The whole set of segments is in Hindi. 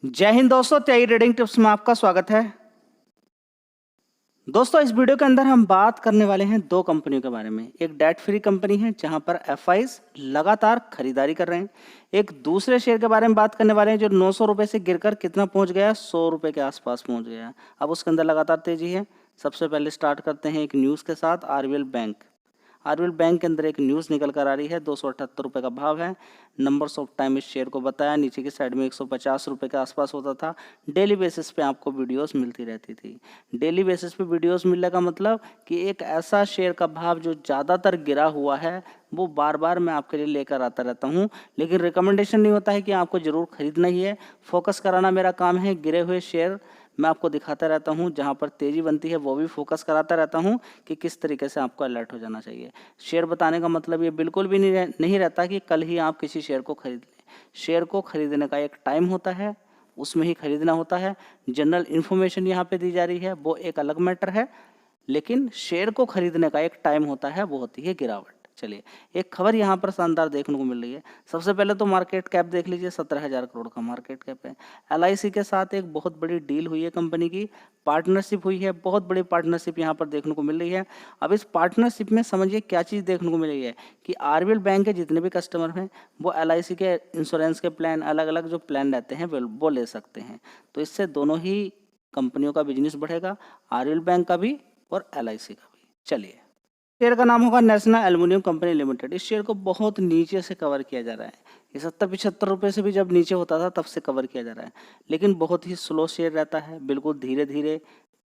जय हिंद दोस्तों, त्यागी ट्रेडिंग टिप्स में आपका स्वागत है। दोस्तों, इस वीडियो के अंदर हम बात करने वाले हैं दो कंपनियों के बारे में। एक डेट फ्री कंपनी है जहां पर एफआईज लगातार खरीदारी कर रहे हैं। एक दूसरे शेयर के बारे में बात करने वाले हैं जो 900 रुपए से गिरकर कितना पहुंच गया, 100 रुपए के आसपास पहुंच गया। अब उसके अंदर लगातार तेजी है। सबसे पहले स्टार्ट करते हैं एक न्यूज़ के साथ। आरबीएल बैंक, आरबीएल बैंक के अंदर एक न्यूज़ निकल कर आ रही है। 278 रुपये का भाव है। नंबर्स ऑफ टाइम इस शेयर को बताया। नीचे की साइड में 150 रुपये के आसपास होता था। डेली बेसिस पे आपको वीडियोस मिलती रहती थी। डेली बेसिस पे वीडियोस मिलने का मतलब कि एक ऐसा शेयर का भाव जो ज़्यादातर गिरा हुआ है वो बार बार मैं आपके लिए लेकर आता रहता हूँ। लेकिन रिकमेंडेशन नहीं होता है कि आपको ज़रूर खरीदना ही है। फोकस कराना मेरा काम है। गिरे हुए शेयर मैं आपको दिखाता रहता हूँ। जहाँ पर तेज़ी बनती है वो भी फोकस कराता रहता हूँ कि किस तरीके से आपको अलर्ट हो जाना चाहिए। शेयर बताने का मतलब ये बिल्कुल भी नहीं रहता कि कल ही आप किसी शेयर को खरीद लें। शेयर को खरीदने का एक टाइम होता है, उसमें ही खरीदना होता है। जनरल इन्फॉर्मेशन यहाँ पे दी जा रही है वो एक अलग मैटर है, लेकिन शेयर को खरीदने का एक टाइम होता है, वो होती है गिरावट। चलिए, एक खबर यहाँ पर शानदार देखने को मिल रही है। सबसे पहले तो मार्केट कैप देख लीजिए, 17,000 करोड़ का मार्केट कैप है। एलआईसी के साथ एक बहुत बड़ी डील हुई है, कंपनी की पार्टनरशिप हुई है। बहुत बड़ी पार्टनरशिप यहाँ पर देखने को मिल रही है। अब इस पार्टनरशिप में समझिए क्या चीज़ देखने को मिल रही है कि आरबीएल बैंक के जितने भी कस्टमर हैं वो एलआईसी के इंश्योरेंस के प्लान, अलग अलग जो प्लान रहते हैं वो ले सकते हैं। तो इससे दोनों ही कंपनियों का बिजनेस बढ़ेगा, आरबीएल बैंक का भी और एलआईसी का भी। चलिए, शेयर का नाम होगा नेशनल एल्युमिनियम कंपनी लिमिटेड। इस शेयर को बहुत नीचे से कवर किया जा रहा है। ये 70-75 रुपये से भी जब नीचे होता था तब से कवर किया जा रहा है, लेकिन बहुत ही स्लो शेयर रहता है, बिल्कुल धीरे धीरे।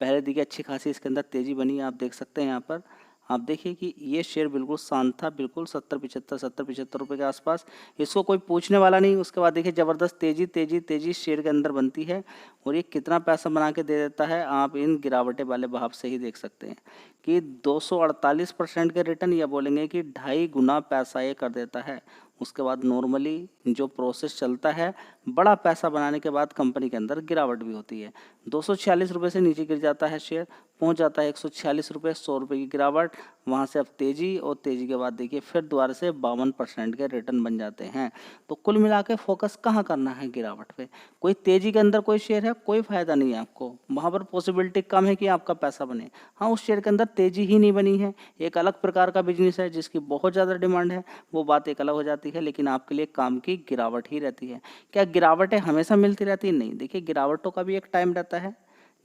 पहले देखिए अच्छी खासी इसके अंदर तेजी बनी है, आप देख सकते हैं यहाँ पर। आप देखिए कि ये शेयर बिल्कुल शांत था, बिल्कुल 70-75 रुपये के आसपास। इसको कोई पूछने वाला नहीं। उसके बाद देखिए ज़बरदस्त तेजी तेजी तेजी शेयर के अंदर बनती है और ये कितना पैसा बना के दे देता है आप इन गिरावटे वाले भाव से ही देख सकते हैं कि 248% के रिटर्न, या बोलेंगे कि 2.5 गुना पैसा ये कर देता है। उसके बाद नॉर्मली जो प्रोसेस चलता है, बड़ा पैसा बनाने के बाद कंपनी के अंदर गिरावट भी होती है। 246 रुपये से नीचे गिर जाता है शेयर, पहुंच जाता है 146 रुपये, 100 रुपये की गिरावट। वहां से अब तेजी, और तेजी के बाद देखिए फिर दोबारा से 52% के रिटर्न बन जाते हैं। तो कुल मिला के फोकस कहाँ करना है? गिरावट पे। कोई तेजी के अंदर कोई शेयर है, कोई फायदा नहीं है आपको, वहां पर पॉसिबिलिटी कम है कि आपका पैसा बने। हाँ, उस शेयर के अंदर तेजी ही नहीं बनी है, एक अलग प्रकार का बिजनेस है जिसकी बहुत ज़्यादा डिमांड है, वो बात एक अलग हो जाती है। लेकिन आपके लिए काम की गिरावट ही रहती है। क्या गिरावटें हमेशा मिलती रहती है? नहीं। देखिए, गिरावटों का भी एक टाइम रहता है।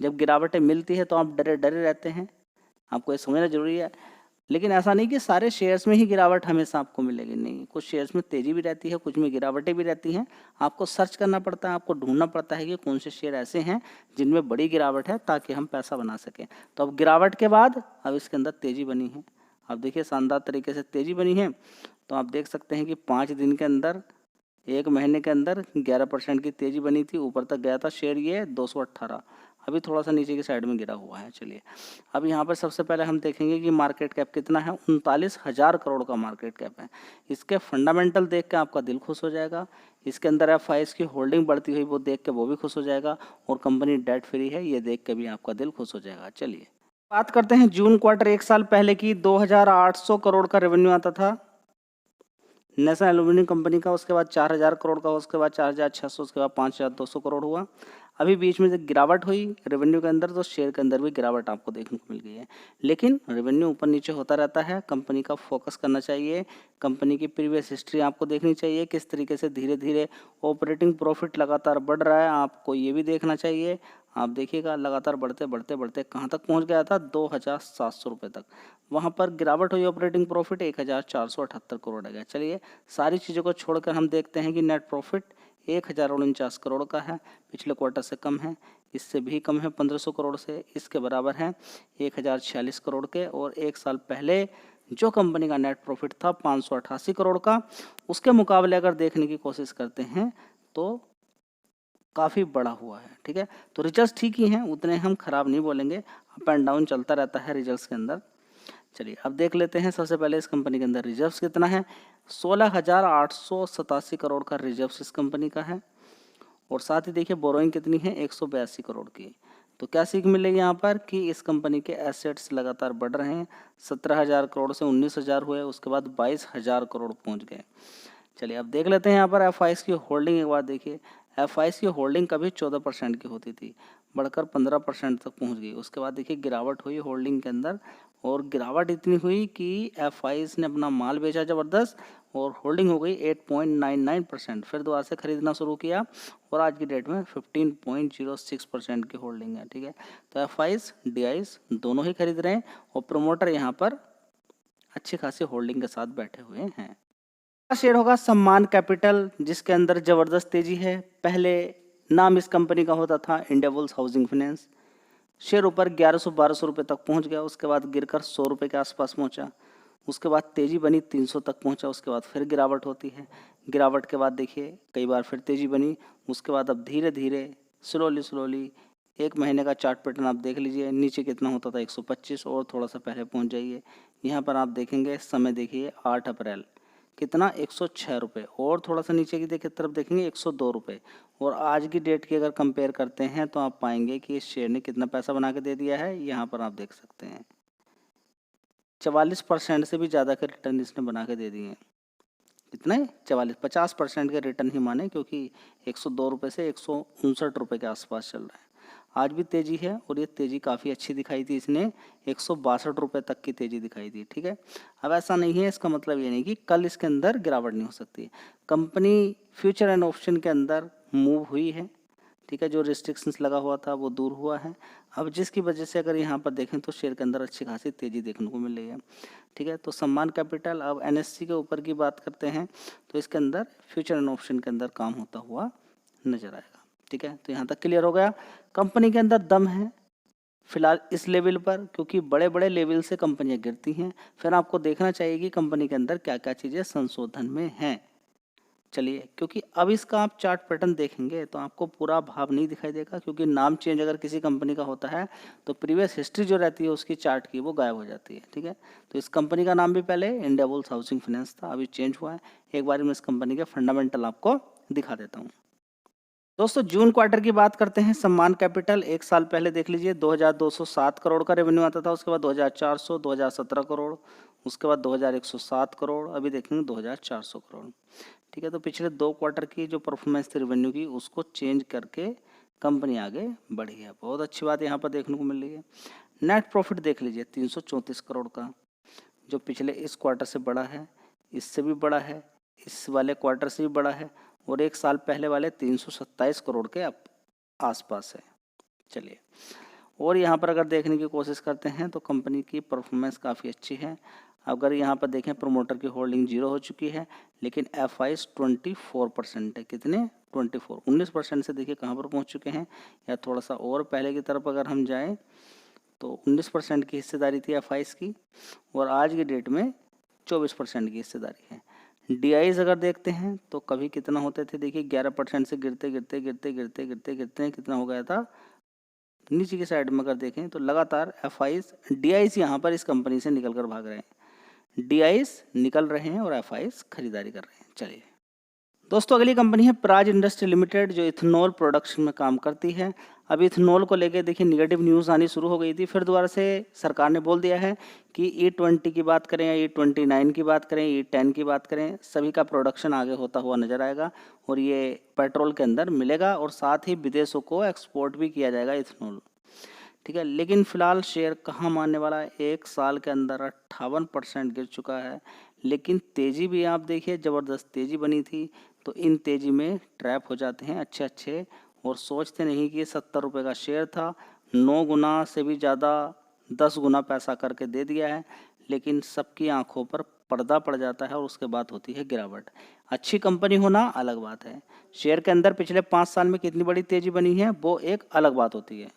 जब गिरावटें मिलती है तो आप डरे डरे रहते हैं, आपको ये समझना जरूरी है। लेकिन ऐसा नहीं कि सारे शेयर्स में ही गिरावट हमेशा आपको मिलेगी, नहीं। कुछ शेयर्स में तेजी भी रहती है, कुछ में गिरावटें भी रहती हैं। आपको सर्च करना पड़ता है, आपको ढूंढना पड़ता है कि कौन से शेयर ऐसे हैं जिनमें बड़ी गिरावट है, ताकि हम पैसा बना सकें। तो अब गिरावट के बाद अब इसके अंदर तेजी बनी है। अब देखिए शानदार तरीके से तेजी बनी है। तो आप देख सकते हैं कि 5 दिन के अंदर, एक महीने के अंदर 11% की तेजी बनी थी। ऊपर तक गया था शेयर ये 218। अभी थोड़ा सा नीचे की साइड में गिरा हुआ है। चलिए, अब यहाँ पर सबसे पहले हम देखेंगे कि मार्केट कैप कितना है। 39,000 करोड़ का मार्केट कैप है। इसके फंडामेंटल देख के आपका दिल खुश हो जाएगा। इसके अंदर एफआईज की होल्डिंग बढ़ती हुई वो देख के वो भी खुश हो जाएगा, और कंपनी डेट फ्री है ये देख के भी आपका दिल खुश हो जाएगा। चलिए, बात करते हैं जून क्वार्टर एक साल पहले की। 2,800 करोड़ का रेवेन्यू आता था नेशनल एल्यूमिनियम कंपनी का। उसके बाद 4,000 करोड़ का, उसके बाद 4,600, उसके बाद 5,200 करोड़ हुआ। अभी बीच में जब गिरावट हुई रेवेन्यू के अंदर, तो शेयर के अंदर भी गिरावट आपको देखने को मिल गई है। लेकिन रेवेन्यू ऊपर नीचे होता रहता है, कंपनी का फोकस करना चाहिए। कंपनी की प्रीवियस हिस्ट्री आपको देखनी चाहिए, किस तरीके से धीरे धीरे ऑपरेटिंग प्रॉफिट लगातार बढ़ रहा है, आपको ये भी देखना चाहिए। आप देखिएगा लगातार बढ़ते बढ़ते बढ़ते कहाँ तक पहुँच गया था, 2,700 रुपये तक। वहाँ पर गिरावट हुई, ऑपरेटिंग प्रॉफिट 1,478 करोड़ आ गया। चलिए, सारी चीज़ों को छोड़कर हम देखते हैं कि नेट प्रॉफिट 1,049 करोड़ का है, पिछले क्वार्टर से कम है, इससे भी कम है 1,500 करोड़ से। इसके बराबर है 1,046 करोड़ के। और एक साल पहले जो कंपनी का नेट प्रॉफिट था 588 करोड़ का, उसके मुकाबले अगर देखने की कोशिश करते हैं तो काफ़ी बड़ा हुआ है। ठीक है, तो रिजल्ट्स ठीक ही हैं, उतने हम खराब नहीं बोलेंगे। अप एंड डाउन चलता रहता है रिजल्ट्स के अंदर। चलिए, अब देख लेते हैं सबसे पहले इस कंपनी के अंदर रिजर्व्स कितना है। 16,887 करोड़ का रिजर्व्स इस कंपनी का है। और साथ ही देखिए बोरोइंग कितनी है, 182 करोड़ की। तो क्या सीख मिलेगी यहाँ पर कि इस कंपनी के एसेट्स लगातार बढ़ रहे हैं। 17,000 करोड़ से 19,000 हुए, उसके बाद 22,000 करोड़ पहुँच गए। चलिए, अब देख लेते हैं यहाँ पर एफआईएस की होल्डिंग एक बार देखिए। FIs की होल्डिंग कभी 14% की होती थी, बढ़कर 15% तक पहुंच गई। उसके बाद देखिए गिरावट हुई होल्डिंग के अंदर, और गिरावट इतनी हुई कि FIs ने अपना माल बेचा ज़बरदस्त, और होल्डिंग हो गई 8.99%। फिर दोबारा से खरीदना शुरू किया, और आज की डेट में 15.06% की होल्डिंग है। ठीक है, तो FIs DIs दोनों ही खरीद रहे हैं, और प्रोमोटर यहाँ पर अच्छी खासी होल्डिंग के साथ बैठे हुए हैं। शेयर होगा सम्मान कैपिटल, जिसके अंदर जबरदस्त तेजी है। पहले नाम इस कंपनी का होता था इंडियाबुल्स हाउसिंग फाइनेंस। शेयर ऊपर 1100-1200 रुपये तक पहुंच गया, उसके बाद गिरकर 100 रुपये के आसपास पहुंचा। उसके बाद तेजी बनी 300 तक पहुंचा, उसके बाद फिर गिरावट होती है। गिरावट के बाद देखिए कई बार फिर तेजी बनी, उसके बाद अब धीरे धीरे स्लोली एक महीने का चार्ट पैटर्न आप देख लीजिए। नीचे कितना होता था 125, और थोड़ा सा पहले पहुंच जाइए। यहाँ पर आप देखेंगे समय देखिए 8 अप्रैल कितना 106 रुपये, और थोड़ा सा नीचे की देखिए तरफ देखेंगे 102 रुपये। और आज की डेट की अगर कंपेयर करते हैं तो आप पाएंगे कि इस शेयर ने कितना पैसा बना के दे दिया है। यहाँ पर आप देख सकते हैं 44% से भी ज़्यादा के रिटर्न इसने बना के दे दिए हैं। कितने 50% के रिटर्न ही माने, क्योंकि 102 रुपये से 159 रुपये के आसपास चल रहा है। आज भी तेज़ी है, और ये तेज़ी काफ़ी अच्छी दिखाई थी इसने, 162 रुपये तक की तेज़ी दिखाई थी। ठीक है, अब ऐसा नहीं है, इसका मतलब ये नहीं कि कल इसके अंदर गिरावट नहीं हो सकती। कंपनी फ्यूचर एंड ऑप्शन के अंदर मूव हुई है। ठीक है, जो रिस्ट्रिक्शंस लगा हुआ था वो दूर हुआ है। अब जिसकी वजह से अगर यहाँ पर देखें तो शेयर के अंदर अच्छी खासी तेज़ी देखने को मिल रही है। ठीक है, तो सम्मान कैपिटल, अब NSE के ऊपर की बात करते हैं तो इसके अंदर फ्यूचर एंड ऑप्शन के अंदर काम होता हुआ नजर आएगा। ठीक है, तो यहाँ तक क्लियर हो गया। कंपनी के अंदर दम है फिलहाल इस लेवल पर, क्योंकि बड़े बड़े लेवल से कंपनियां गिरती हैं। फिर आपको देखना चाहिए कि कंपनी के अंदर क्या क्या चीज़ें संशोधन में हैं। चलिए, क्योंकि अब इसका आप चार्ट पैटर्न देखेंगे तो आपको पूरा भाव नहीं दिखाई देगा, क्योंकि नाम चेंज अगर किसी कंपनी का होता है तो प्रीवियस हिस्ट्री जो रहती है उसकी चार्ट की वो गायब हो जाती है। ठीक है, तो इस कंपनी का नाम भी पहले इंडियाबुल्स हाउसिंग फाइनेंस था, अभी चेंज हुआ है। एक बार मैं इस कंपनी के फंडामेंटल आपको दिखा देता हूँ। दोस्तों जून क्वार्टर की बात करते हैं। सम्मान कैपिटल एक साल पहले देख लीजिए 2207 करोड़ का रेवेन्यू आता था, उसके बाद 2400, 2017 करोड़, उसके बाद 2107 करोड़, अभी देखेंगे 2400 करोड़। ठीक है, तो पिछले 2 क्वार्टर की जो परफॉर्मेंस थी रेवेन्यू की उसको चेंज करके कंपनी आगे बढ़ी है। बहुत अच्छी बात यहाँ पर देखने को मिल रही है। नेट प्रॉफिट देख लीजिए 334 करोड़ का, जो पिछले इस क्वार्टर से बड़ा है, इससे भी बड़ा है, इस वाले क्वार्टर से भी बड़ा है, और एक साल पहले वाले 327 करोड़ के आसपास है। चलिए, और यहाँ पर अगर देखने की कोशिश करते हैं तो कंपनी की परफॉर्मेंस काफ़ी अच्छी है। अगर यहाँ पर देखें प्रोमोटर की होल्डिंग 0 हो चुकी है, लेकिन FIs 24% है। कितने 24, 19% से देखिए कहाँ पर पहुँच चुके हैं। या थोड़ा सा और पहले की तरफ अगर हम जाएँ तो 19% की हिस्सेदारी थी FIs की, और आज की डेट में 24% की हिस्सेदारी है। DIs अगर देखते हैं तो कभी कितना होते थे, देखिए 11% से गिरते गिरते गिरते गिरते गिरते गिरते कितना हो गया था नीचे की साइड में। अगर देखें तो लगातार FIs DIs यहाँ पर इस कंपनी से निकल कर भाग रहे हैं। DIs निकल रहे हैं और FIs खरीदारी कर रहे हैं। चलिए दोस्तों, अगली कंपनी है प्राज इंडस्ट्री लिमिटेड, जो इथेनॉल प्रोडक्शन में काम करती है। अब इथेनॉल को लेकर देखिए निगेटिव न्यूज़ आनी शुरू हो गई थी, फिर दोबारा से सरकार ने बोल दिया है कि E20 की बात करें या E29 की बात करें, E10 की बात करें, सभी का प्रोडक्शन आगे होता हुआ नजर आएगा, और ये पेट्रोल के अंदर मिलेगा, और साथ ही विदेशों को एक्सपोर्ट भी किया जाएगा इथेनॉल। ठीक है, लेकिन फिलहाल शेयर कहाँ मानने वाला है, एक साल के अंदर 58% गिर चुका है। लेकिन तेज़ी भी आप देखिए ज़बरदस्त तेज़ी बनी थी, तो इन तेज़ी में ट्रैप हो जाते हैं अच्छे, और सोचते नहीं कि 70 रुपये का शेयर था, 9 गुना से भी ज़्यादा 10 गुना पैसा करके दे दिया है। लेकिन सबकी आंखों पर पर्दा पड़ जाता है, और उसके बाद होती है गिरावट। अच्छी कंपनी होना अलग बात है, शेयर के अंदर पिछले 5 साल में कितनी बड़ी तेज़ी बनी है वो एक अलग बात होती है।